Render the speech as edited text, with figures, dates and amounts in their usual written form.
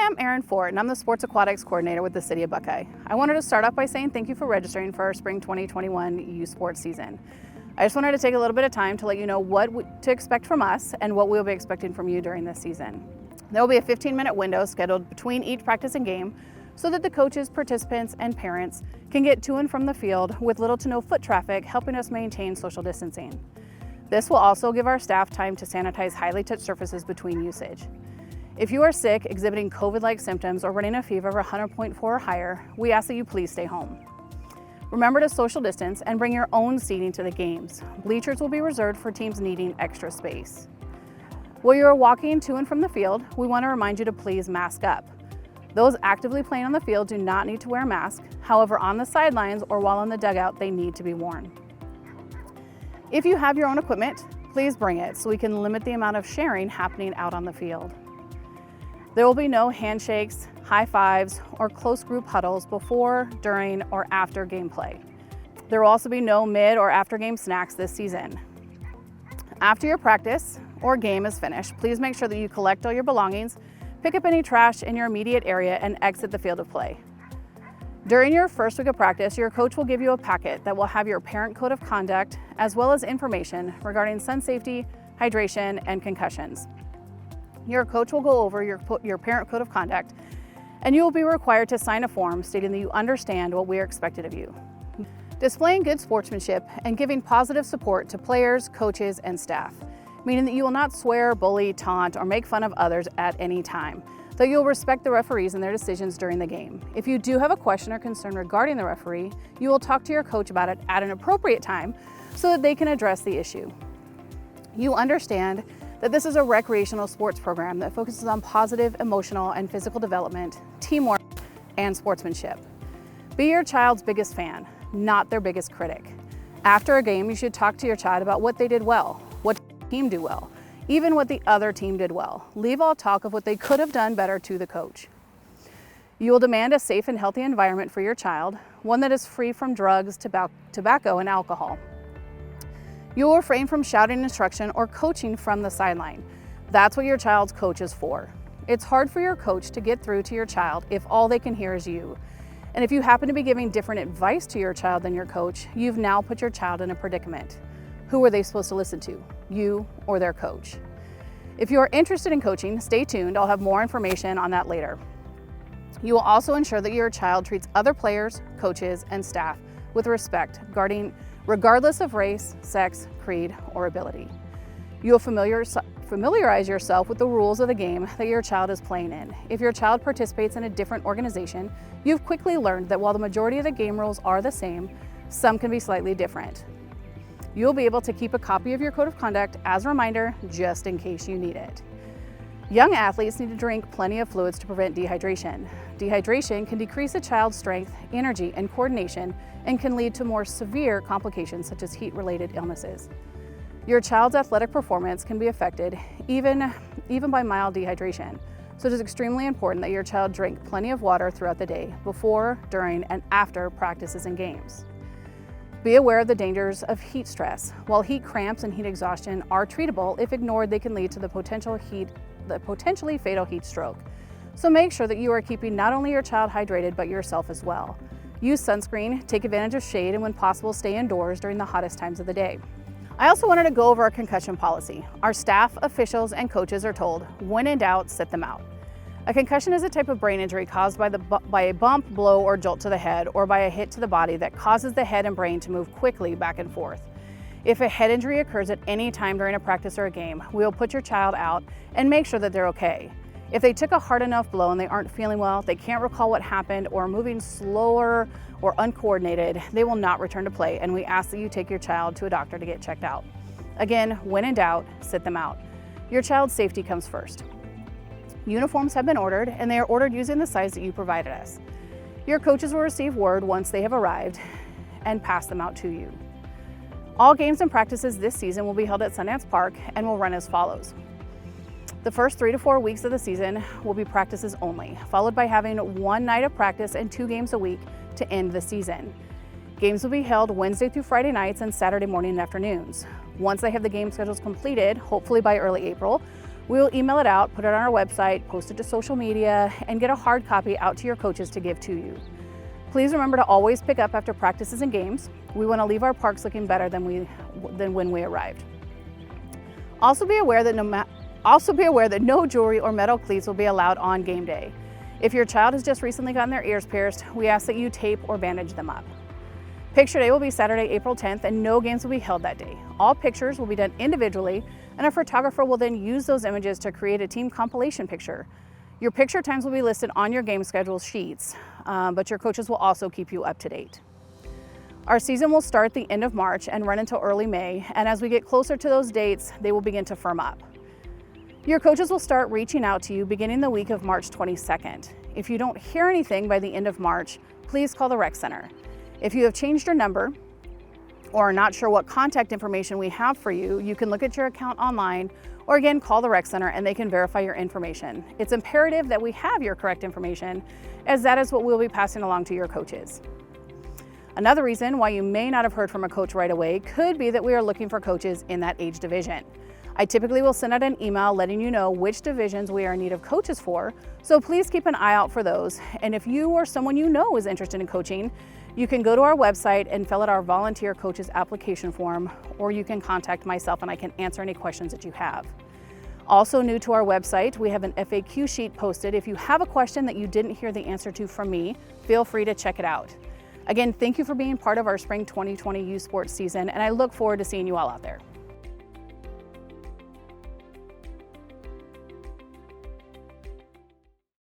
I'm Erin Fort, and I'm the Sports Aquatics Coordinator with the City of Buckeye. I wanted to start off by saying thank you for registering for our Spring 2021 youth sports season. I just wanted to take a little bit of time to let you know what to expect from us and what we'll be expecting from you during this season. There will be a 15-minute window scheduled between each practice and game so that the coaches, participants, and parents can get to and from the field with little to no foot traffic, helping us maintain social distancing. This will also give our staff time to sanitize highly touched surfaces between usage. If you are sick, exhibiting COVID-like symptoms, or running a fever of 100.4 or higher, we ask that you please stay home. Remember to social distance and bring your own seating to the games. Bleachers will be reserved for teams needing extra space. While you are walking to and from the field, we want to remind you to please mask up. Those actively playing on the field do not need to wear a mask. However, on the sidelines or while in the dugout, they need to be worn. If you have your own equipment, please bring it so we can limit the amount of sharing happening out on the field. There will be no handshakes, high fives, or close group huddles before, during, or after gameplay. There will also be no mid or after game snacks this season. After your practice or game is finished, please make sure that you collect all your belongings, pick up any trash in your immediate area, and exit the field of play. During your first week of practice, your coach will give you a packet that will have your parent code of conduct as well as information regarding sun safety, hydration, and concussions. Your coach will go over your parent code of conduct, and you will be required to sign a form stating that you understand what we are expected of you. Displaying good sportsmanship and giving positive support to players, coaches, and staff, meaning that you will not swear, bully, taunt, or make fun of others at any time, though you'll respect the referees and their decisions during the game. If you do have a question or concern regarding the referee, you will talk to your coach about it at an appropriate time so that they can address the issue. You understand that this is a recreational sports program that focuses on positive emotional and physical development, teamwork, and sportsmanship. Be your child's biggest fan, not their biggest critic. After a game, you should talk to your child about what they did well, what the team did well, even what the other team did well. Leave all talk of what they could have done better to the coach. You will demand a safe and healthy environment for your child, one that is free from drugs, tobacco, and alcohol. You will refrain from shouting instruction or coaching from the sideline. That's what your child's coach is for. It's hard for your coach to get through to your child if all they can hear is you. And if you happen to be giving different advice to your child than your coach, you've now put your child in a predicament. Who are they supposed to listen to, you or their coach? If you are interested in coaching, stay tuned. I'll have more information on that later. You will also ensure that your child treats other players, coaches, and staff with respect, regardless of race, sex, creed, or ability. You will familiarize yourself with the rules of the game that your child is playing in. If your child participates in a different organization, you've quickly learned that while the majority of the game rules are the same, some can be slightly different. You'll be able to keep a copy of your code of conduct as a reminder, just in case you need it. Young athletes need to drink plenty of fluids to prevent dehydration. Dehydration can decrease a child's strength, energy, and coordination, and can lead to more severe complications such as heat-related illnesses. Your child's athletic performance can be affected even by mild dehydration, so it is extremely important that your child drink plenty of water throughout the day, before, during, and after practices and games. Be aware of the dangers of heat stress. While heat cramps and heat exhaustion are treatable, if ignored, they can lead to the potentially fatal heat stroke. So make sure that you are keeping not only your child hydrated, but yourself as well. Use sunscreen, take advantage of shade, and when possible, stay indoors during the hottest times of the day. I also wanted to go over our concussion policy. Our staff, officials, and coaches are told, when in doubt, sit them out. A concussion is a type of brain injury caused by a bump, blow, or jolt to the head, or by a hit to the body that causes the head and brain to move quickly back and forth. If a head injury occurs at any time during a practice or a game, we will put your child out and make sure that they're okay. If they took a hard enough blow and they aren't feeling well, they can't recall what happened, or are moving slower or uncoordinated, they will not return to play, and we ask that you take your child to a doctor to get checked out. Again, when in doubt, sit them out. Your child's safety comes first. Uniforms have been ordered, and they are ordered using the size that you provided us. Your coaches will receive word once they have arrived and pass them out to you. All games and practices this season will be held at Sundance Park and will run as follows. The first 3 to 4 weeks of the season will be practices only, followed by having 1 night of practice and 2 games a week to end the season. Games will be held Wednesday through Friday nights and Saturday morning and afternoons. Once they have the game schedules completed, hopefully by early April, We will email it out, put it on our website, post it to social media, and get a hard copy out to your coaches to give to you. Please remember to always pick up after practices and games. We want to leave our parks looking better than when we arrived. Also be aware that no jewelry or metal cleats will be allowed on game day. If your child has just recently gotten their ears pierced, we ask that you tape or bandage them up. Picture Day will be Saturday, April 10th, and no games will be held that day. All pictures will be done individually, and a photographer will then use those images to create a team compilation picture. Your picture times will be listed on your game schedule sheets, but your coaches will also keep you up to date. Our season will start the end of March and run until early May, and as we get closer to those dates, they will begin to firm up. Your coaches will start reaching out to you beginning the week of March 22nd. If you don't hear anything by the end of March, please call the rec center. If you have changed your number or are not sure what contact information we have for you, you can look at your account online or again call the rec center and they can verify your information. It's imperative that we have your correct information, as that is what we'll be passing along to your coaches. Another reason why you may not have heard from a coach right away could be that we are looking for coaches in that age division. I typically will send out an email letting you know which divisions we are in need of coaches for, so please keep an eye out for those. And if you or someone you know is interested in coaching, you can go to our website and fill out our volunteer coaches application form, or you can contact myself and I can answer any questions that you have. Also new to our website, we have an FAQ sheet posted. If you have a question that you didn't hear the answer to from me, feel free to check it out. Again, thank you for being part of our spring 2020 youth sports season, and I look forward to seeing you all out there.